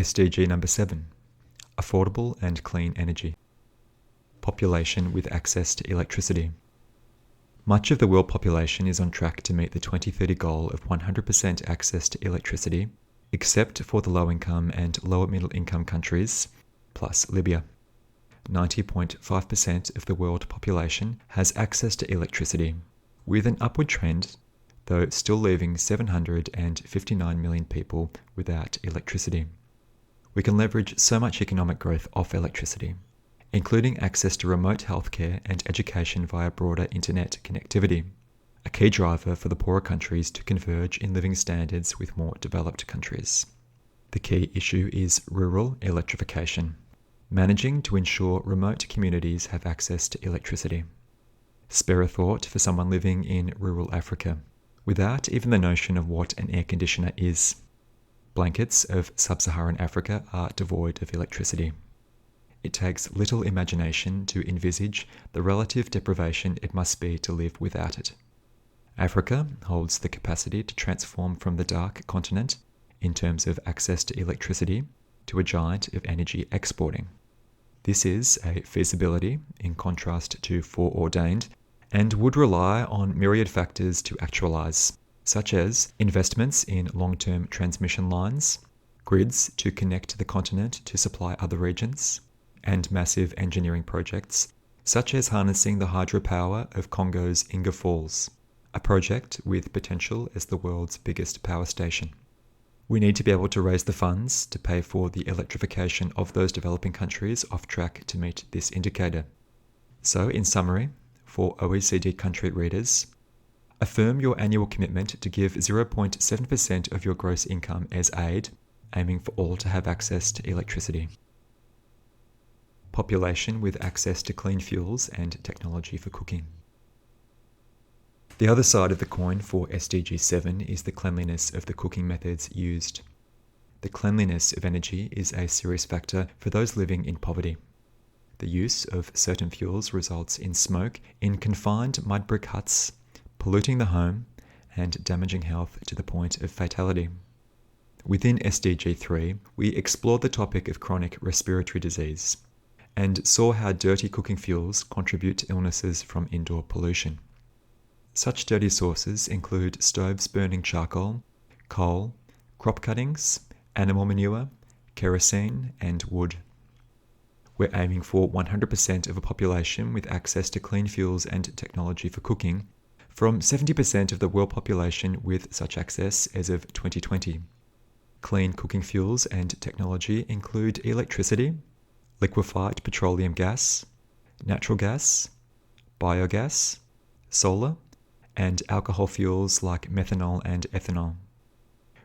SDG number 7, affordable and clean energy. Population with access to electricity. Much of the world population is on track to meet the 2030 goal of 100% access to electricity, except for the low-income and lower middle-income countries, plus Libya. 90.5% of the world population has access to electricity, with an upward trend, though still leaving 759 million people without electricity. We can leverage so much economic growth off electricity, including access to remote healthcare and education via broader internet connectivity, a key driver for the poorer countries to converge in living standards with more developed countries. The key issue is rural electrification, managing to ensure remote communities have access to electricity. Spare a thought for someone living in rural Africa, without even the notion of what an air conditioner is. Blankets of sub-Saharan Africa are devoid of electricity. It takes little imagination to envisage the relative deprivation it must be to live without it. Africa holds the capacity to transform from the dark continent, in terms of access to electricity, to a giant of energy exporting. This is a feasibility, in contrast to foreordained, and would rely on myriad factors to actualise, such as investments in long-term transmission lines, grids to connect the continent to supply other regions, and massive engineering projects, such as harnessing the hydropower of Congo's Inga Falls, a project with potential as the world's biggest power station. We need to be able to raise the funds to pay for the electrification of those developing countries off track to meet this indicator. So, in summary, for OECD country readers, affirm your annual commitment to give 0.7% of your gross income as aid, aiming for all to have access to electricity. Population with access to clean fuels and technology for cooking. The other side of the coin for SDG 7 is the cleanliness of the cooking methods used. The cleanliness of energy is a serious factor for those living in poverty. The use of certain fuels results in smoke in confined mud brick huts, polluting the home and damaging health to the point of fatality. Within SDG 3, we explored the topic of chronic respiratory disease and saw how dirty cooking fuels contribute to illnesses from indoor pollution. Such dirty sources include stoves burning charcoal, coal, crop cuttings, animal manure, kerosene, and wood. We're aiming for 100% of a population with access to clean fuels and technology for cooking, from 70% of the world population with such access as of 2020. Clean cooking fuels and technology include electricity, liquefied petroleum gas, natural gas, biogas, solar, and alcohol fuels like methanol and ethanol.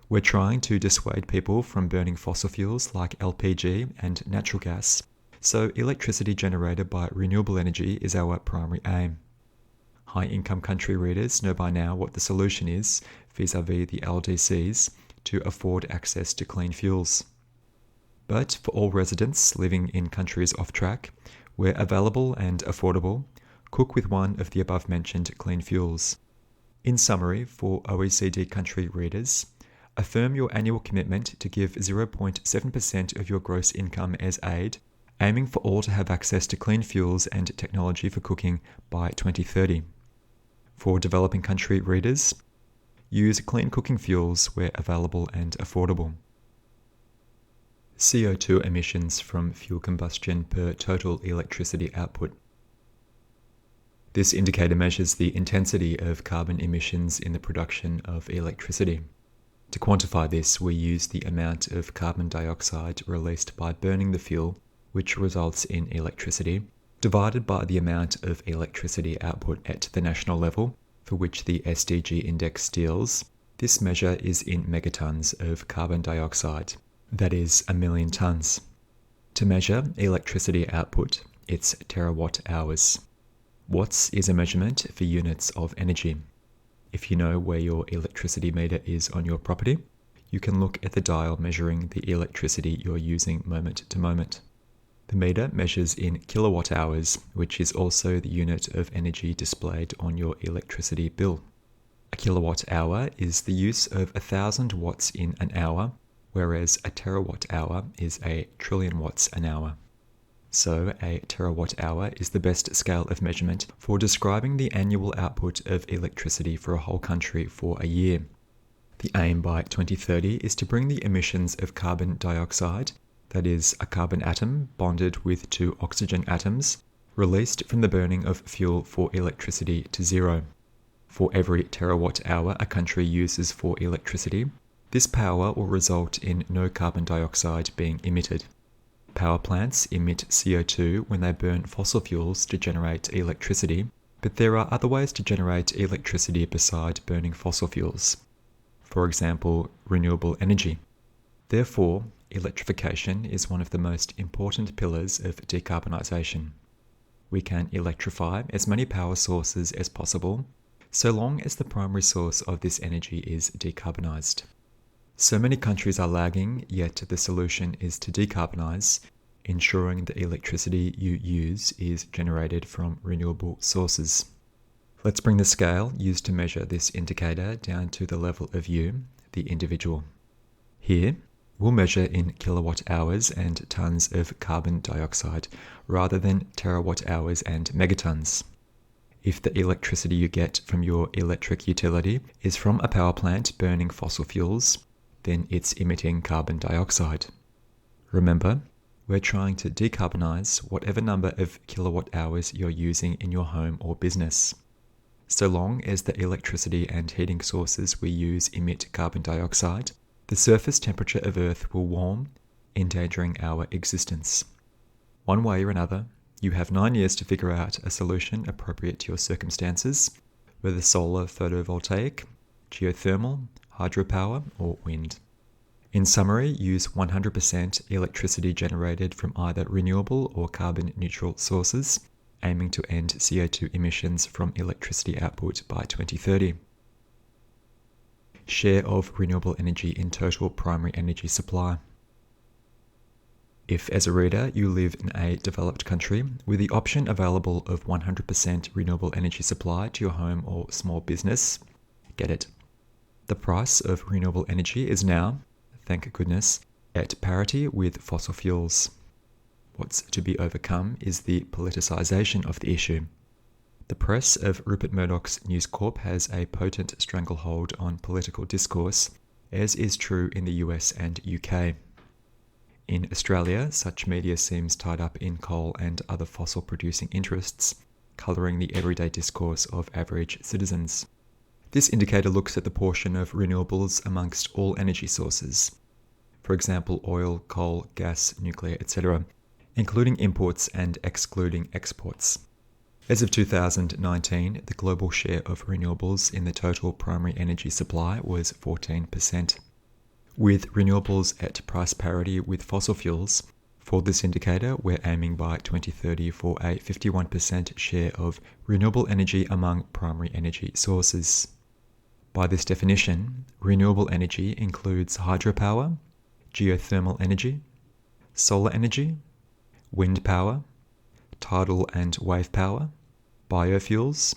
We're trying to dissuade people from burning fossil fuels like LPG and natural gas, so electricity generated by renewable energy is our primary aim. High-income country readers know by now what the solution is, vis-à-vis the LDCs, to afford access to clean fuels. But for all residents living in countries off track, where available and affordable, cook with one of the above-mentioned clean fuels. In summary, for OECD country readers, affirm your annual commitment to give 0.7% of your gross income as aid, aiming for all to have access to clean fuels and technology for cooking by 2030. For developing country readers, use clean cooking fuels where available and affordable. CO2 emissions from fuel combustion per total electricity output. This indicator measures the intensity of carbon emissions in the production of electricity. To quantify this, we use the amount of carbon dioxide released by burning the fuel, which results in electricity, divided by the amount of electricity output at the national level, for which the SDG index deals. This measure is in megatons of carbon dioxide, that is 1 million tons. To measure electricity output, it's terawatt hours. Watts is a measurement for units of energy. If you know where your electricity meter is on your property, you can look at the dial measuring the electricity you're using moment to moment. The meter measures in kilowatt hours, which is also the unit of energy displayed on your electricity bill. A kilowatt hour is the use of 1,000 watts in an hour, whereas a terawatt hour is a trillion watts an hour. So a terawatt hour is the best scale of measurement for describing the annual output of electricity for a whole country for a year. The aim by 2030 is to bring the emissions of carbon dioxide, that is, a carbon atom bonded with two oxygen atoms, released from the burning of fuel for electricity to zero. For every terawatt hour a country uses for electricity, this power will result in no carbon dioxide being emitted. Power plants emit CO2 when they burn fossil fuels to generate electricity, but there are other ways to generate electricity beside burning fossil fuels. For example, renewable energy. Therefore, electrification is one of the most important pillars of decarbonisation. We can electrify as many power sources as possible, so long as the primary source of this energy is decarbonised. So many countries are lagging, yet the solution is to decarbonise, ensuring the electricity you use is generated from renewable sources. Let's bring the scale used to measure this indicator down to the level of you, the individual. Here, we'll measure in kilowatt hours and tons of carbon dioxide, rather than terawatt hours and megatons. If the electricity you get from your electric utility is from a power plant burning fossil fuels, then it's emitting carbon dioxide. Remember, we're trying to decarbonize whatever number of kilowatt hours you're using in your home or business. So long as the electricity and heating sources we use emit carbon dioxide, the surface temperature of Earth will warm, endangering our existence. One way or another, you have 9 years to figure out a solution appropriate to your circumstances, whether solar, photovoltaic, geothermal, hydropower, or wind. In summary, use 100% electricity generated from either renewable or carbon neutral sources, aiming to end CO2 emissions from electricity output by 2030. Share of renewable energy in total primary energy supply. If, as a reader, you live in a developed country with the option available of 100% renewable energy supply to your home or small business, get it. The price of renewable energy is now, thank goodness, at parity with fossil fuels. What's to be overcome is the politicisation of the issue. The press of Rupert Murdoch's News Corp has a potent stranglehold on political discourse, as is true in the US and UK. In Australia, such media seems tied up in coal and other fossil-producing interests, colouring the everyday discourse of average citizens. This indicator looks at the portion of renewables amongst all energy sources, for example oil, coal, gas, nuclear, etc., including imports and excluding exports. As of 2019, the global share of renewables in the total primary energy supply was 14%. With renewables at price parity with fossil fuels, for this indicator, we're aiming by 2030 for a 51% share of renewable energy among primary energy sources. By this definition, renewable energy includes hydropower, geothermal energy, solar energy, wind power, tidal and wave power, biofuels,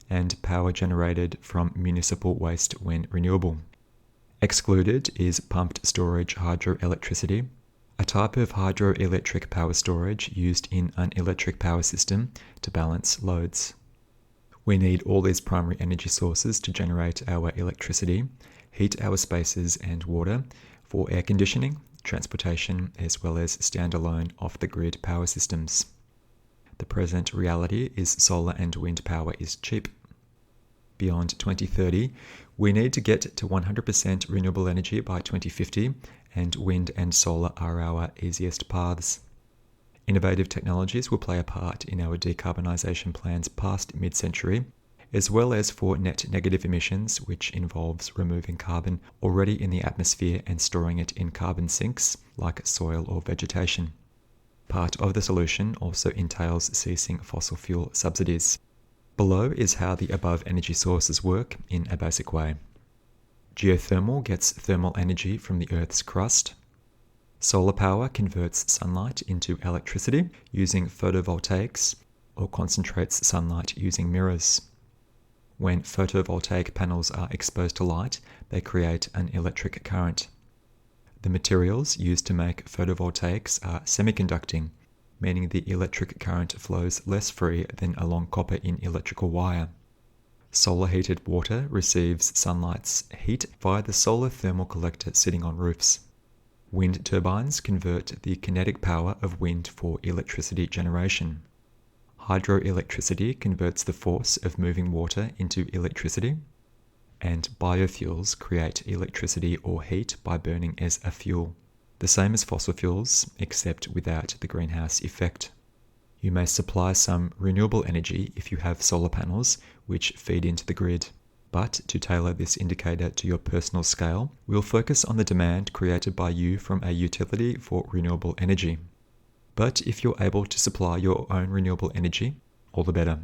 and power generated from municipal waste when renewable. Excluded is pumped storage hydroelectricity, a type of hydroelectric power storage used in an electric power system to balance loads. We need all these primary energy sources to generate our electricity, heat our spaces and water for air conditioning, transportation, as well as standalone off-the-grid power systems. The present reality is solar and wind power is cheap. Beyond 2030, we need to get to 100% renewable energy by 2050, and wind and solar are our easiest paths. Innovative technologies will play a part in our decarbonisation plans past mid-century, as well as for net negative emissions, which involves removing carbon already in the atmosphere and storing it in carbon sinks, like soil or vegetation. Part of the solution also entails ceasing fossil fuel subsidies. Below is how the above energy sources work in a basic way. Geothermal gets thermal energy from the Earth's crust. Solar power converts sunlight into electricity using photovoltaics, or concentrates sunlight using mirrors. When photovoltaic panels are exposed to light, they create an electric current. The materials used to make photovoltaics are semiconducting, meaning the electric current flows less free than along copper in electrical wire. Solar heated water receives sunlight's heat via the solar thermal collector sitting on roofs. Wind turbines convert the kinetic power of wind for electricity generation. Hydroelectricity converts the force of moving water into electricity. And biofuels create electricity or heat by burning as a fuel, the same as fossil fuels, except without the greenhouse effect. You may supply some renewable energy if you have solar panels, which feed into the grid. But to tailor this indicator to your personal scale, we'll focus on the demand created by you from a utility for renewable energy. But if you're able to supply your own renewable energy, all the better.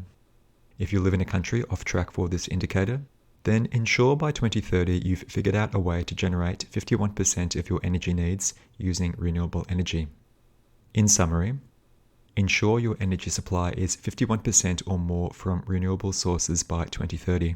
If you live in a country off track for this indicator, then ensure by 2030 you've figured out a way to generate 51% of your energy needs using renewable energy. In summary, ensure your energy supply is 51% or more from renewable sources by 2030.